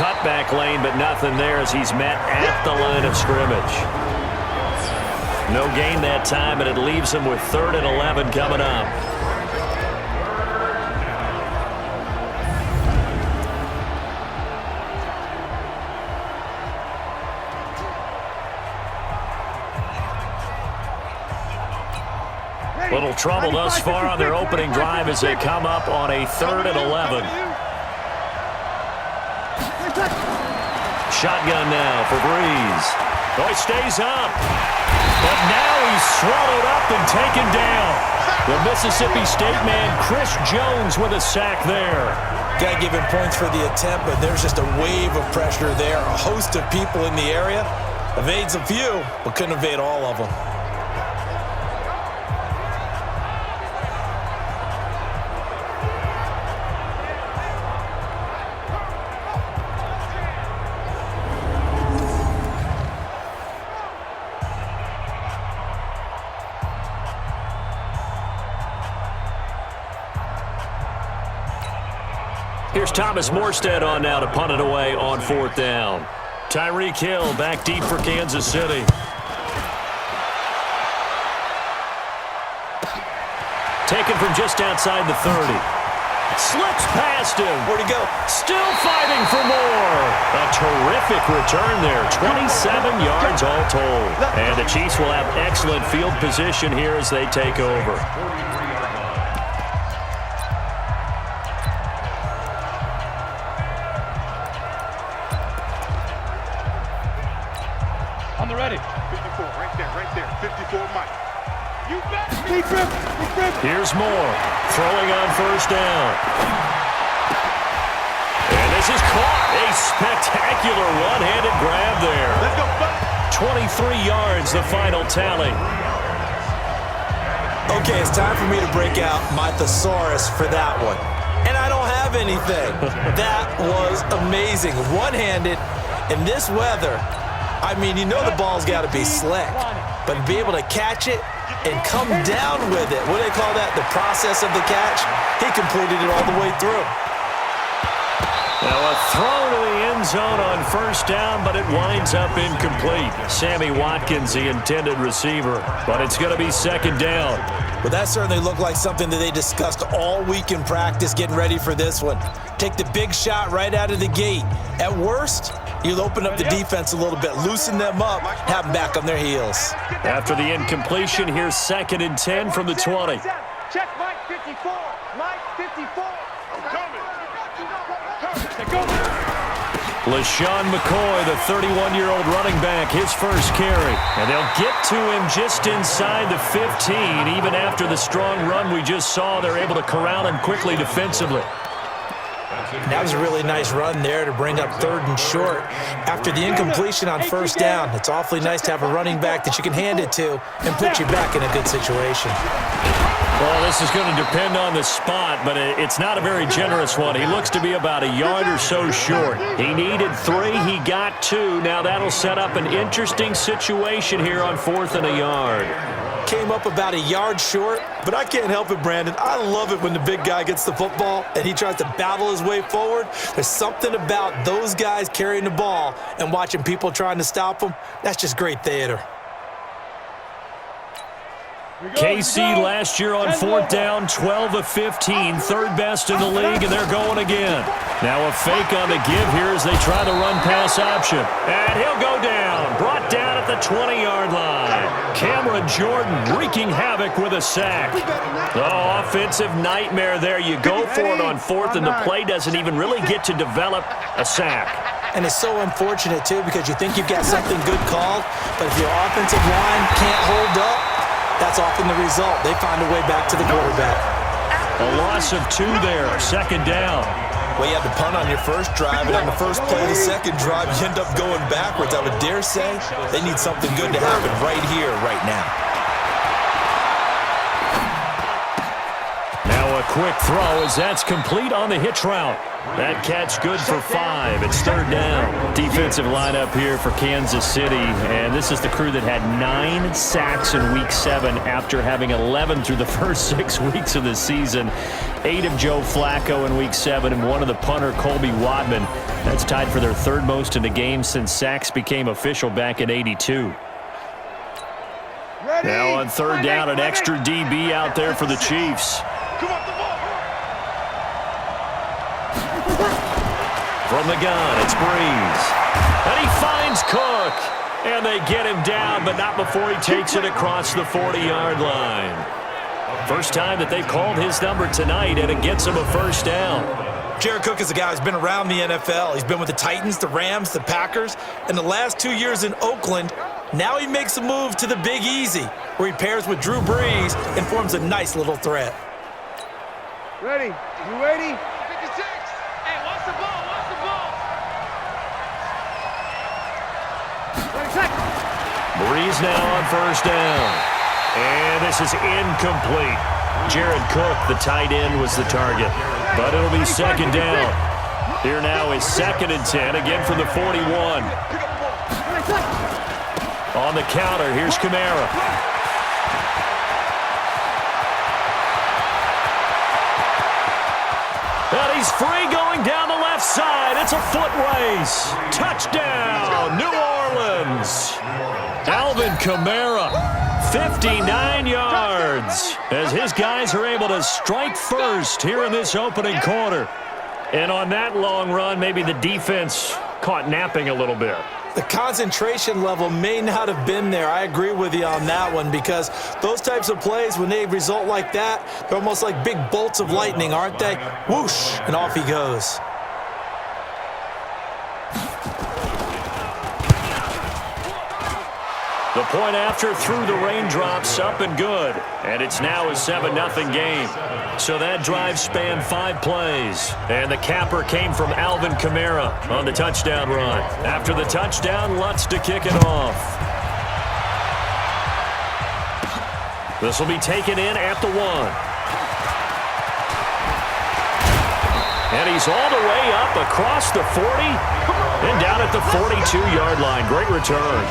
cutback lane, but nothing there as he's met at the line of scrimmage. No gain that time, and it leaves him with 3rd and 11 coming up. Little trouble thus far on their opening drive as they come up on a 3rd and 11. Shotgun now for Breeze. Oh, he stays up. But now he's swallowed up and taken down. The Mississippi State man, Chris Jones, with a sack there. Got to give him points for the attempt, but there's just a wave of pressure there. A host of people in the area. Evades a few, but couldn't evade all of them. Here's Thomas Morstead on now to punt it away on 4th down. Tyreek Hill back deep for Kansas City. Taken from just outside the 30. Slips past him. Where'd he go? Still fighting for more. A terrific return there. 27 yards all told. And the Chiefs will have excellent field position here as they take over. On the ready. 54, right there. 54, Mike. You bet. Keep him. Here's Moore, throwing on 1st down. And this is caught. A spectacular one-handed grab there. Let's go, buddy. 23 yards, the final tally. Okay, it's time for me to break out my thesaurus for that one. And I don't have anything. That was amazing. One-handed in this weather. I mean, you know the ball's got to be slick, but to be able to catch it and come down with it, what do they call that, the process of the catch? He completed it all the way through. Now a throw to the end zone on 1st down, but it winds up incomplete. Sammy Watkins, the intended receiver, but it's going to be 2nd down. But that certainly looked like something that they discussed all week in practice, getting ready for this one. Take the big shot right out of the gate. At worst, you'll open up the defense a little bit, loosen them up, have them back on their heels. After the incompletion, here's 2nd and 10 from the 20. Check Mike 54. Mike 54. I'm coming. LaShawn McCoy, the 31-year-old running back, his first carry. And they'll get to him just inside the 15. Even after the strong run we just saw, they're able to corral him quickly defensively. That was a really nice run there to bring up 3rd and short. After the incompletion on 1st down, it's awfully nice to have a running back that you can hand it to and put you back in a good situation. Well, this is going to depend on the spot, but it's not a very generous one. He looks to be about a yard or so short. He needed 3. He got 2. Now that'll set up an interesting situation here on 4th and a yard. Came up about a yard short, but I can't help it, Brandon. I love it when the big guy gets the football and he tries to battle his way forward. There's something about those guys carrying the ball and watching people trying to stop them. That's just great theater. KC last year on 4th down, 12 of 15, 3rd best in the league, and they're going again. Now a fake on the give here as they try to run pass option. And he'll go down, brought down at the 20-yard line. Cameron Jordan wreaking havoc with a sack. Oh, offensive nightmare there. You go for it on 4th, and the play doesn't even really get to develop a sack. And it's so unfortunate, too, because you think you've got something good called, but if your offensive line can't hold up, that's often the result. They find a way back to the quarterback. A loss of 2 there, 2nd down. Well, you had to punt on your first drive, and on the first play of the second drive, you end up going backwards. I would dare say they need something good to happen right here, right now. Now a quick throw as that's complete on the hitch route. That catch good for 5. It's third down. Defensive lineup here for Kansas City, and this is the crew that had 9 sacks in Week 7 after having 11 through the first 6 weeks of the season. 8 of Joe Flacco in Week 7 and 1 of the punter, Colby Wadman. That's tied for their third most in a game since sacks became official back in '82. Now on third down, an extra DB out there for the Chiefs. From the gun, it's Breeze. And he finds Cook. And they get him down, but not before he takes it across the 40-yard line. First time that they've called his number tonight, and it gets him a first down. Jared Cook is a guy who's been around the NFL. He's been with the Titans, the Rams, the Packers, and the last 2 years in Oakland. Now he makes a move to the Big Easy, where he pairs with Drew Brees and forms a nice little threat. Ready? You ready? 56. Hey, watch the ball. Watch the ball. 20 seconds. Brees now on first down. And this is incomplete. Jared Cook, the tight end, was the target. But it'll be second down. Here now is 2nd and 10, again from the 41. On the counter, here's Kamara. And he's free going down the left side. It's a foot race. Touchdown, New Orleans. Alvin Kamara, 59 yards, as his guys are able to strike first here in this opening quarter. And on that long run, maybe the defense caught napping a little bit. The concentration level may not have been there. I agree with you on that one, because those types of plays, when they result like that, they're almost like big bolts of lightning, aren't they? Whoosh, and off he goes. The point after through the raindrops, up and good. And it's now a 7-0 game. So that drive spanned 5 plays. And the capper came from Alvin Kamara on the touchdown run. After the touchdown, Lutz to kick it off. This will be taken in at the 1. And he's all the way up across the 40 and down at the 42-yard line. Great return.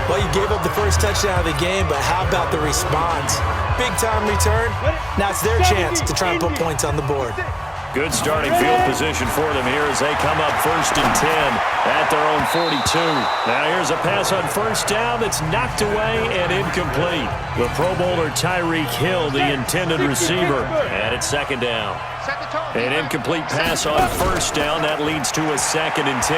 Well, you gave up the first touchdown of the game, but how about the response? Big-time return. Now it's their chance to try and put points on the board. Good starting field position for them here as they come up 1st and 10 at their own 42. Now here's a pass on first down that's knocked away and incomplete. The Pro Bowler Tyreek Hill, the intended receiver, and it's 2nd down. An incomplete pass on first down. That leads to a 2nd and 10.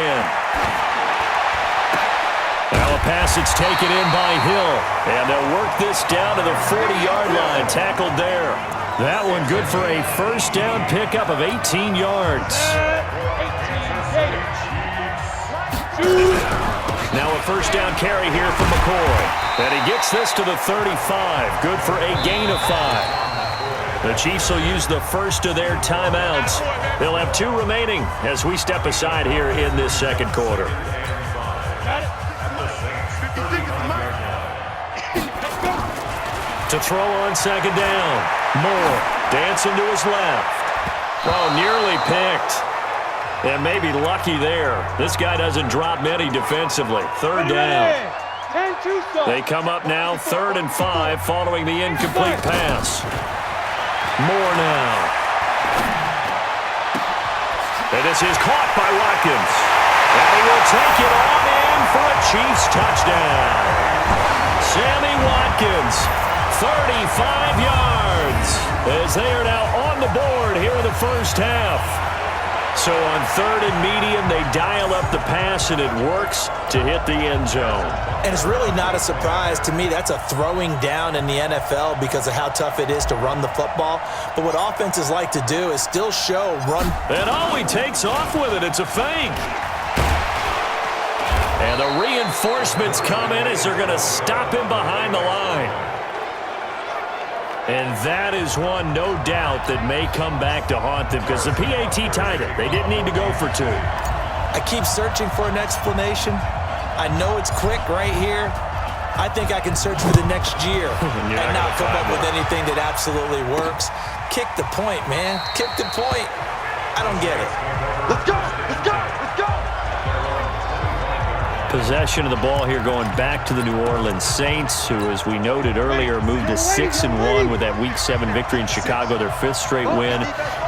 Now a pass that's taken in by Hill. And they'll work this down to the 40-yard line. Tackled there. That one good for a first down pickup of 18 yards. Now a first down carry here from McCoy. And he gets this to the 35. Good for a gain of 5. The Chiefs will use the first of their timeouts. They'll have 2 remaining as we step aside here in this second quarter. To throw on second down. Moore dancing to his left. Oh, nearly picked. And maybe lucky there. This guy doesn't drop many defensively. Third down. They come up now 3rd and 5 following the incomplete pass. Moore now. And this is caught by Watkins. And he will take it on in for a Chiefs touchdown. Sammy Watkins, 35 yards, as they are now on the board here in the first half. So on 3rd and medium, they dial up the pass, and it works to hit the end zone. And it's really not a surprise to me. That's a throwing down in the NFL because of how tough it is to run the football. But what offenses like to do is still show run. And he takes off with it. It's a fake. And the reinforcements come in as they're going to stop him behind the line. And that is one, no doubt, that may come back to haunt them because the PAT tied it. They didn't need to go for 2. I keep searching for an explanation. I know it's quick right here, I think I can search for the next year and not come up with anything that absolutely works. Kick the point, man. Kick the point. I don't get it. Let's go! Let's go! Let's go! Possession of the ball here going back to the New Orleans Saints, who, as we noted earlier, moved to 6-1 with that Week 7 victory in Chicago, their 5th straight win.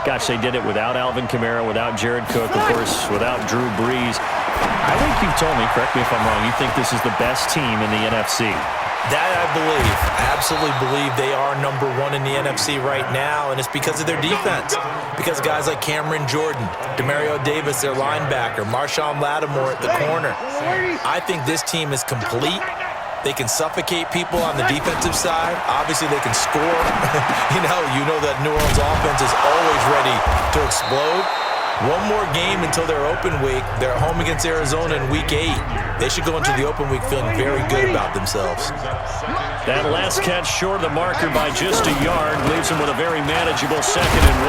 Gosh, they did it without Alvin Kamara, without Jared Cook, of course, without Drew Brees. I think you've told me, correct me if I'm wrong, you think this is the best team in the NFC. That I believe. I absolutely believe they are #1 in the NFC right now, and it's because of their defense. Because guys like Cameron Jordan, Demario Davis, their linebacker, Marshawn Lattimore at the corner. I think this team is complete. They can suffocate people on the defensive side. Obviously, they can score. you know that New Orleans offense is always ready to explode. One more game until their open week. They're at home against Arizona in Week 8. They should go into the open week feeling very good about themselves. That last catch short of the marker by just a yard leaves him with a very manageable 2nd and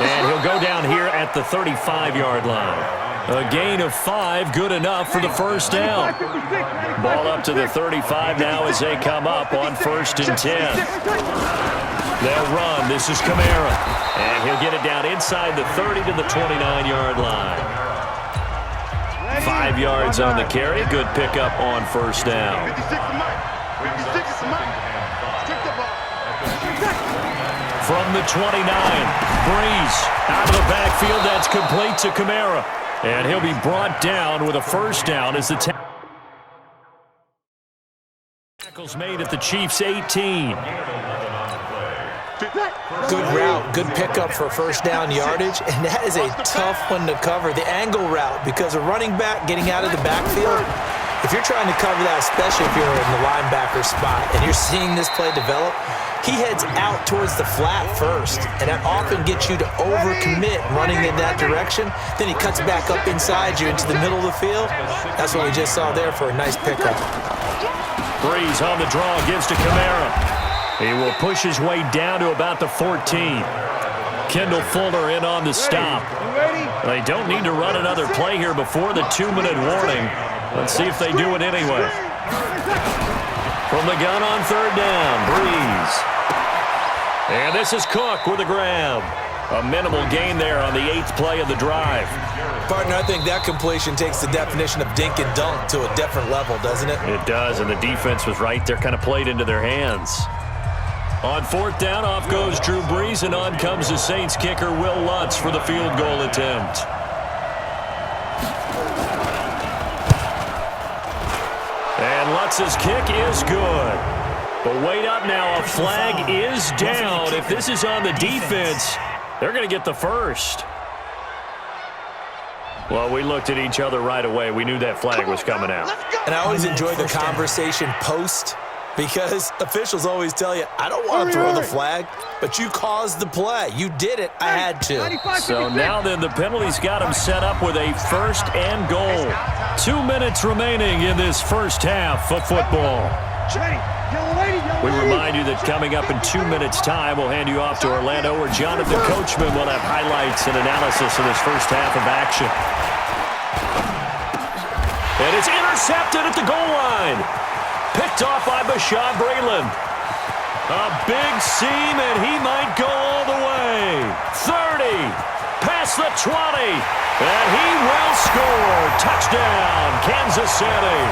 1. And he'll go down here at the 35-yard line. A gain of 5, good enough for the first down. Ball up to the 35 now as they come up on 1st and 10. They'll run. This is Kamara. And he'll get it down inside the 30 to the 29-yard line. 5 yards on the carry. Good pickup on 1st down. From the 29, Brees out of the backfield. That's complete to Kamara. And he'll be brought down with a 1st down as the tackle's made at the Chiefs' 18. Good route, good pickup for 1st down yardage, and that is a tough one to cover. The angle route, because a running back getting out of the backfield, if you're trying to cover that, especially if you're in the linebacker spot and you're seeing this play develop, he heads out towards the flat first, and that often gets you to overcommit running in that direction. Then he cuts back up inside you into the middle of the field. That's what we just saw there for a nice pickup. Brees on the draw, gives to Kamara. He will push his way down to about the 14. Kendall Fuller in on the stop. They don't need to run another play here before the 2-minute warning. Let's see if they do it anyway. From the gun on 3rd down, Brees. And this is Cook with a grab. A minimal gain there on the 8th play of the drive. Partner, I think that completion takes the definition of dink and dunk to a different level, doesn't it? It does, and the defense was right there, kind of played into their hands. On 4th down, off goes Drew Brees, and on comes the Saints kicker, Will Lutz, for the field goal attempt. And Lutz's kick is good. But wait up now, a flag is down. If this is on the defense, they're going to get the 1st. Well, we looked at each other right away. We knew that flag was coming out. And I always enjoy the conversation post, because officials always tell you, I don't want to throw the flag, but you caused the play. You did it. I had to. So now then, the penalty's got him set up with a 1st and goal. 2 minutes remaining in this first half of football. We remind you that coming up in 2 minutes' time, we'll hand you off to Orlando, where Jonathan Coachman will have highlights and analysis of this first half of action. And it's intercepted at the goal line. Picked off by Bashaud Breeland. A big seam, and he might go all the way. 30, past the 20, and he will score. Touchdown, Kansas City.